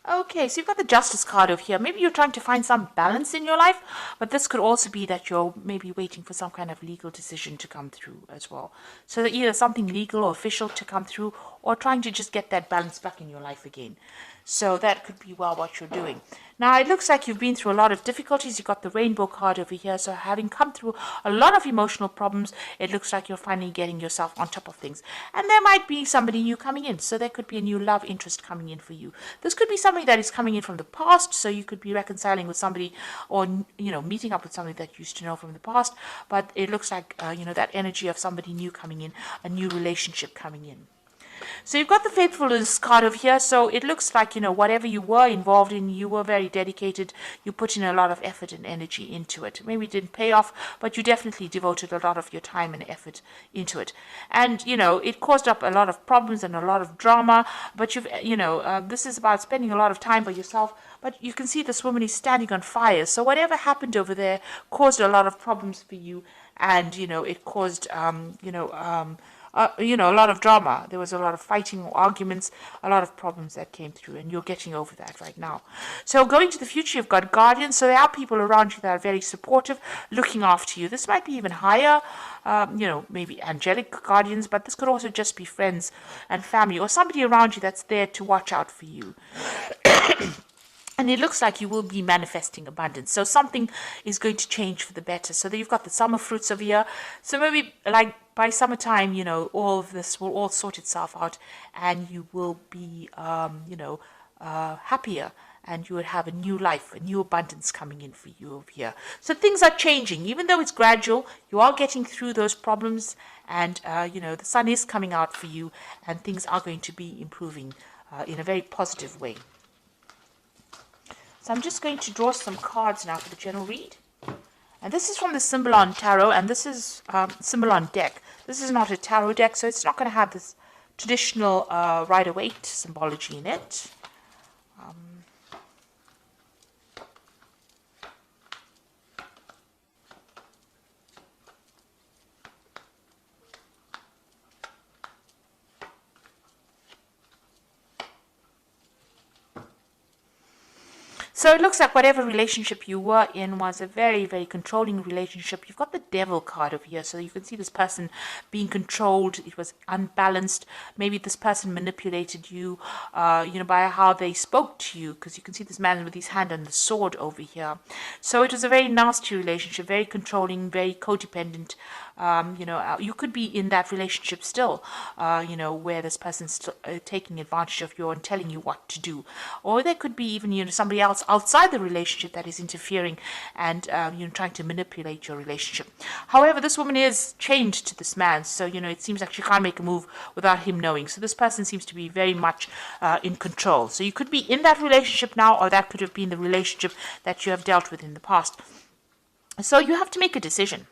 Okay, so you've got the Justice card over here. Maybe you're trying to find some balance in your life, but this could also be that you're maybe waiting for some kind of legal decision to come through as well. So either something legal or official to come through, or trying to just get that balance back in your life again. So that could be well what you're doing. Now it looks like you've been through a lot of difficulties. You've got the rainbow card over here. So having come through a lot of emotional problems, it looks like you're finally getting yourself on top of things. And there might be somebody new coming in. So there could be a new love interest coming in for you. This could be somebody that is coming in from the past. So you could be reconciling with somebody, or, meeting up with somebody that you used to know from the past. But it looks like, that energy of somebody new coming in, a new relationship coming in. So you've got the faithfulness card over here. So it looks like, whatever you were involved in, you were very dedicated. You put in a lot of effort and energy into it. Maybe it didn't pay off, but you definitely devoted a lot of your time and effort into it. And, it caused up a lot of problems and a lot of drama. But this is about spending a lot of time by yourself. But you can see this woman is standing on fire. So whatever happened over there caused a lot of problems for you. And, it caused, a lot of drama. There was a lot of fighting, arguments, a lot of problems that came through, and you're getting over that right now. So going to the future, you've got guardians. So there are people around you that are very supportive, looking after you. This might be even higher, maybe angelic guardians, but this could also just be friends and family, or somebody around you that's there to watch out for you. And it looks like you will be manifesting abundance. So something is going to change for the better. So you've got the summer fruits over here. So maybe like by summertime, all of this will all sort itself out, and you will be, happier, and you will have a new life, a new abundance coming in for you over here. So things are changing. Even though it's gradual, you are getting through those problems, and, the sun is coming out for you, and things are going to be improving in a very positive way. So I'm just going to draw some cards now for the general read. And this is from the Symbolon Tarot, and this is Symbolon deck. This is not a tarot deck, so it's not going to have this traditional Rider-Waite symbology in it. So it looks like whatever relationship you were in was a very, very controlling relationship. You've got the Devil card over here, so you can see this person being controlled. It was unbalanced. Maybe this person manipulated you, by how they spoke to you, because you can see this man with his hand on the sword over here. So it was a very nasty relationship, very controlling, very codependent. You could be in that relationship still, where this person's still, taking advantage of you and telling you what to do. Or there could be even, somebody else outside the relationship that is interfering and, trying to manipulate your relationship. However, this woman is chained to this man, so, it seems like she can't make a move without him knowing. So this person seems to be very much in control. So you could be in that relationship now, or that could have been the relationship that you have dealt with in the past. So you have to make a decision.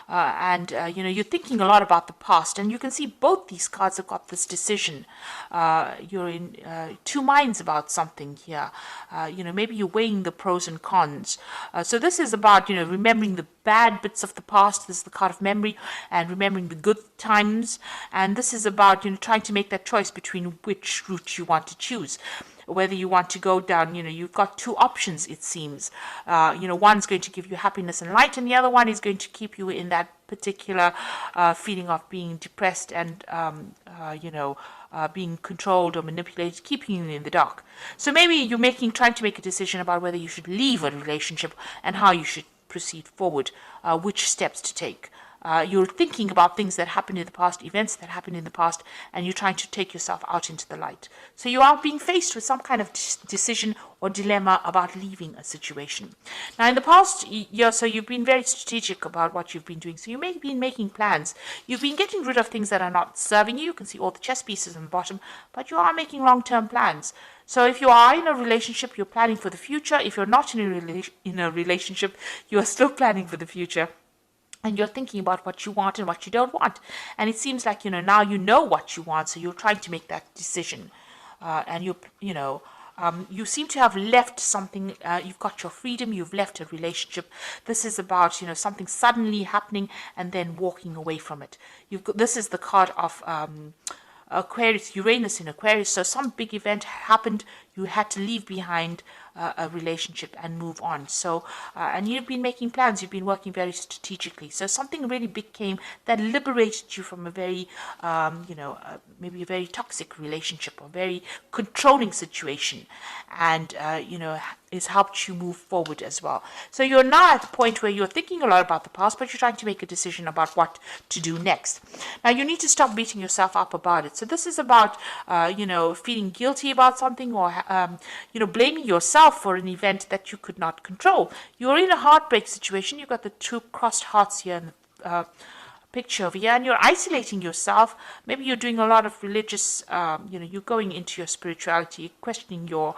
You're thinking a lot about the past, and you can see both these cards have got this decision. You're in two minds about something here. Maybe you're weighing the pros and cons. So this is about, remembering the bad bits of the past. This is the card of memory, and remembering the good times. And this is about, trying to make that choice between which route you want to choose. Whether you want to go down, you've got two options, it seems. One's going to give you happiness and light, and the other one is going to keep you in that particular feeling of being depressed and, being controlled or manipulated, keeping you in the dark. So maybe you're trying to make a decision about whether you should leave a relationship and how you should proceed forward, which steps to take. You're thinking about things that happened in the past, events that happened in the past, and you're trying to take yourself out into the light. So you are being faced with some kind of decision or dilemma about leaving a situation. Now, in the past year, so you've been very strategic about what you've been doing. So you may have been making plans. You've been getting rid of things that are not serving you. You can see all the chess pieces on the bottom, but you are making long-term plans. So if you are in a relationship, you're planning for the future. If you're not in a relationship, you are still planning for the future. And you're thinking about what you want and what you don't want. And it seems like, now you know what you want, so you're trying to make that decision. You seem to have left something. You've got your freedom, you've left a relationship. This is about, something suddenly happening and then walking away from it. This is the card of Aquarius, Uranus in Aquarius. So some big event happened, you had to leave behind a relationship and move on. So, and you've been making plans, you've been working very strategically. So something really big came that liberated you from a very, maybe a very toxic relationship or very controlling situation, and, it's helped you move forward as well. So you're now at the point where you're thinking a lot about the past, but you're trying to make a decision about what to do next. Now you need to stop beating yourself up about it. So this is about, feeling guilty about something, or, blaming yourself for an event that you could not control. You're in a heartbreak situation. You've got the two crossed hearts here in the picture over here, and you're isolating yourself. Maybe you're doing a lot of religious, you're going into your spirituality, questioning your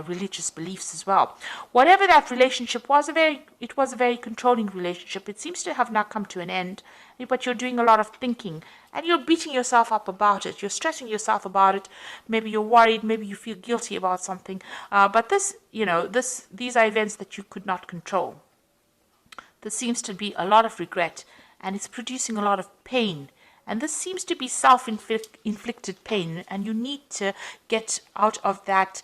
religious beliefs as well. Whatever that relationship was, it was a very controlling relationship. It seems to have now come to an end, but you're doing a lot of thinking, and you're beating yourself up about it. You're stressing yourself about it. Maybe you're worried. Maybe you feel guilty about something. But these are events that you could not control. There seems to be a lot of regret, and it's producing a lot of pain. And this seems to be self-inflicted pain, and you need to get out of that,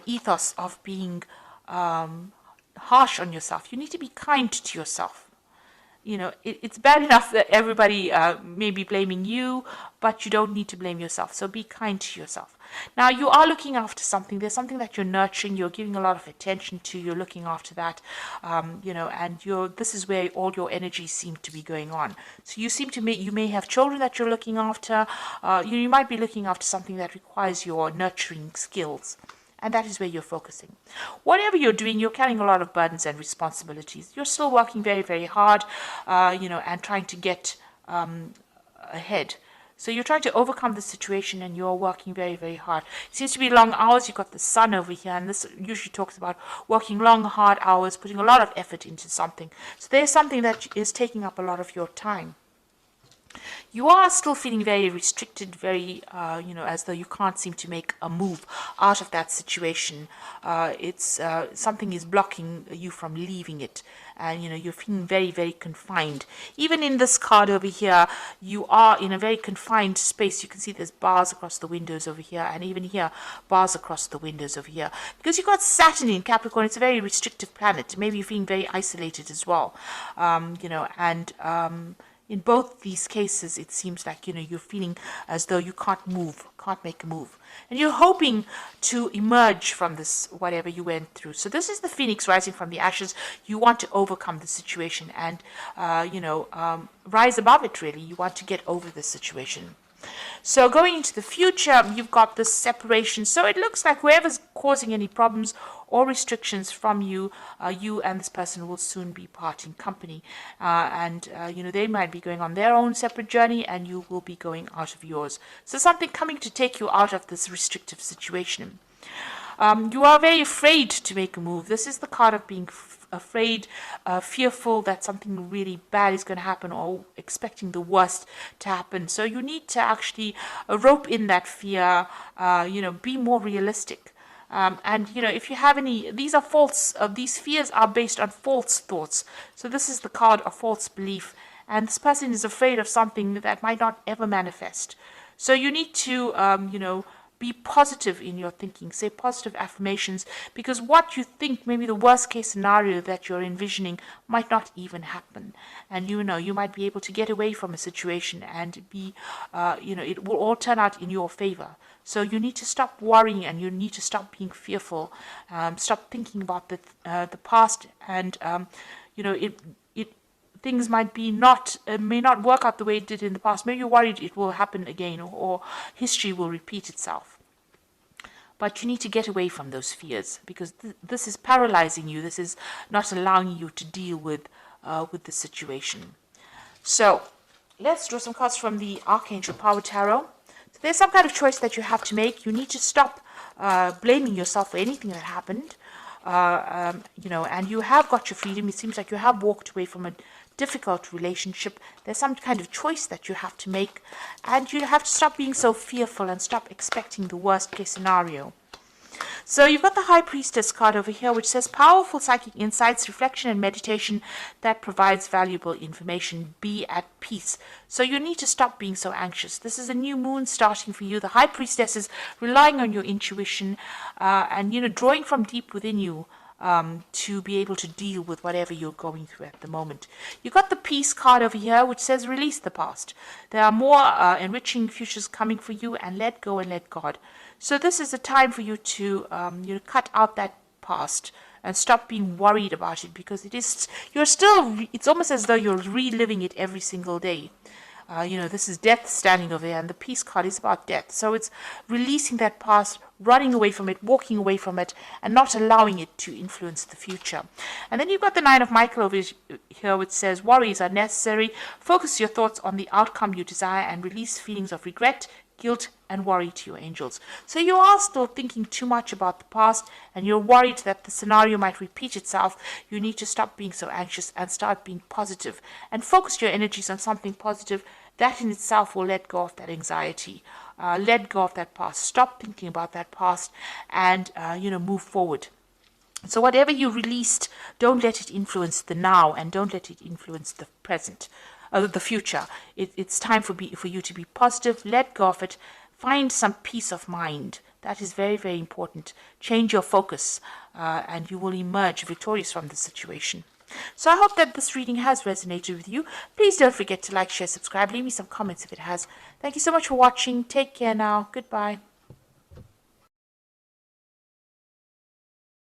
ethos of being harsh on yourself. You need to be kind to yourself. It's bad enough that everybody may be blaming you, but you don't need to blame yourself. So be kind to yourself. Now, you are looking after something. There's something that you're nurturing. You're giving a lot of attention to. You're looking after that, and this is where all your energies seem to be going on. So you may have children that you're looking after. You might be looking after something that requires your nurturing skills. And that is where you're focusing. Whatever you're doing, you're carrying a lot of burdens and responsibilities. You're still working very, very hard, and trying to get ahead. So you're trying to overcome the situation, and you're working very, very hard. It seems to be long hours. You've got the sun over here, and this usually talks about working long, hard hours, putting a lot of effort into something. So there's something that is taking up a lot of your time. You are still feeling very restricted, very, as though you can't seem to make a move out of that situation. Something is blocking you from leaving it. And, you're feeling very, very confined. Even in this card over here, you are in a very confined space. You can see there's bars across the windows over here, and even here, bars across the windows over here. Because you've got Saturn in Capricorn, it's a very restrictive planet. Maybe you're feeling very isolated as well. In both these cases, it seems like, you're feeling as though you can't make a move. And you're hoping to emerge from this, whatever you went through. So this is the phoenix rising from the ashes. You want to overcome the situation and, rise above it, really. You want to get over this situation. So going into the future, you've got this separation. So it looks like whoever's causing any problems or restrictions from you, you and this person will soon be parting company. They might be going on their own separate journey, and you will be going out of yours. So something coming to take you out of this restrictive situation. You are very afraid to make a move. This is the card of being afraid, fearful that something really bad is going to happen, or expecting the worst to happen. So you need to actually rope in that fear, be more realistic. If you have any, these are false, these fears are based on false thoughts. So this is the card of false belief. And this person is afraid of something that might not ever manifest. So you need to, be positive in your thinking, say positive affirmations, because what you think, maybe the worst case scenario that you're envisioning, might not even happen. And you might be able to get away from a situation and be, it will all turn out in your favor. So you need to stop worrying, and you need to stop being fearful, stop thinking about the past, and, things may not work out the way it did in the past. Maybe you're worried it will happen again, or history will repeat itself. But you need to get away from those fears, because this is paralyzing you. This is not allowing you to deal with the situation. So let's draw some cards from the Archangel Power Tarot. So there's some kind of choice that you have to make. You need to stop blaming yourself for anything that happened. And you have got your freedom. It seems like you have walked away from a difficult relationship. There's some kind of choice that you have to make, and you have to stop being so fearful and stop expecting the worst case scenario. So you've got the High Priestess card over here, which says powerful psychic insights, reflection, and meditation that provides valuable information. Be at peace. So you need to stop being so anxious. This is a new moon starting for you. The High Priestess is relying on your intuition and, drawing from deep within you to be able to deal with whatever you're going through at the moment. You've got the Peace card over here, which says release the past. There are more enriching futures coming for you, and let go and let God. So this is a time for you to cut out that past and stop being worried about it, because it's almost as though you're reliving it every single day. This is death standing over there, and the Peace card is about death. So it's releasing that past, running away from it, walking away from it, and not allowing it to influence the future. And then you've got the Nine of Michael over here, which says worries are necessary. Focus your thoughts on the outcome you desire and release feelings of regret, guilt, and worry to your angels. So you are still thinking too much about the past, and you're worried that the scenario might repeat itself. You need to stop being so anxious and start being positive, and focus your energies on something positive. That in itself will let go of that anxiety, let go of that past. Stop thinking about that past, and move forward. So whatever you released, don't let it influence the now, and don't let it influence the present. The future. It's time for you to be positive. Let go of it. Find some peace of mind. That is very, very important. Change your focus, and you will emerge victorious from the situation. So I hope that this reading has resonated with you. Please don't forget to like, share, subscribe. Leave me some comments if it has. Thank you so much for watching. Take care now. Goodbye.